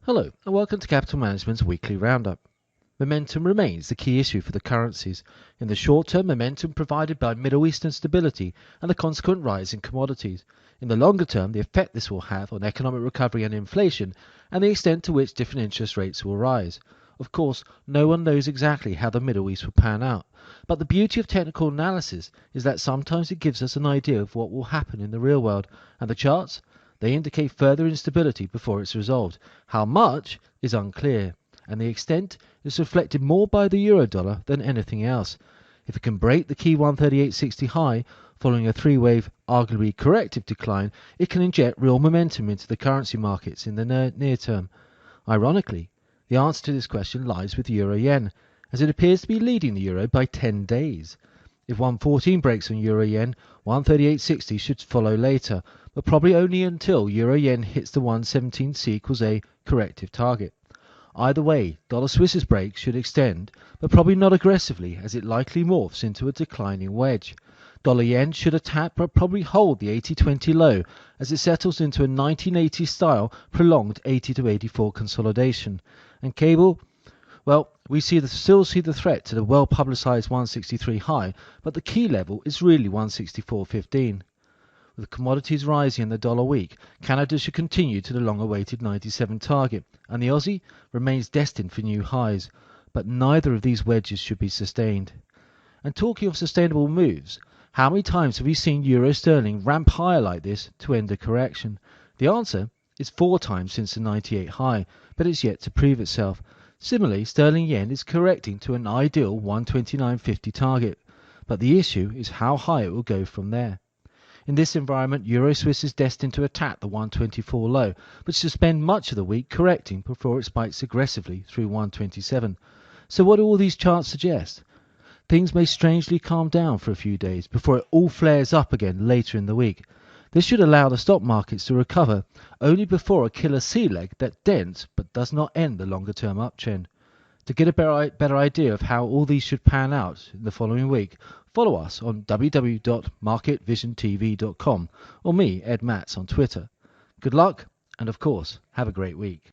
Hello, and welcome to Capital Management's weekly roundup. Momentum remains the key issue for the currencies. In the short term, momentum provided by Middle Eastern stability and the consequent rise in commodities. In the longer term, the effect this will have on economic recovery and inflation, and the extent to which different interest rates will rise. Of course, no one knows exactly how the Middle East will pan out, but the beauty of technical analysis is that sometimes it gives us an idea of what will happen in the real world, and the charts? They indicate further instability before it's resolved. How much is unclear, and the extent is reflected more by the euro-dollar than anything else. If it can break the key 138.60 high, following a three-wave, arguably corrective decline, it can inject real momentum into the currency markets in the near term. Ironically, the answer to this question lies with euro-yen, as it appears to be leading the euro by 10 days. If 114 breaks on euro-yen, 138.60 should follow later, but probably only until euro-yen hits the 117c equals a corrective target. Either way, dollar Swiss's break should extend, but probably not aggressively, as it likely morphs into a declining wedge. Dollar yen should attack but probably hold the 80-20 low as it settles into a 1980 style prolonged 80 to 84 consolidation. And cable, well, we still see the threat to the well-publicized 163 high, but the key level is really 164.15. With commodities rising and the dollar weak, Canada should continue to the long-awaited 97 target, and the Aussie remains destined for new highs, but neither of these wedges should be sustained. And talking of sustainable moves, how many times have we seen euro sterling ramp higher like this to end a correction? The answer is 4 times since the 98 high, but it's yet to prove itself. Similarly, sterling yen is correcting to an ideal 129.50 target, but the issue is how high it will go from there. In this environment, Euro Swiss is destined to attack the 124 low, but should spend much of the week correcting before it spikes aggressively through 127. So what do all these charts suggest? Things may strangely calm down for a few days before it all flares up again later in the week. This should allow the stock markets to recover only before a killer sea leg that dents but does not end the longer term uptrend. To get a better idea of how all these should pan out in the following week, follow us on www.marketvisiontv.com or me, Ed Matz, on Twitter. Good luck, and of course, have a great week.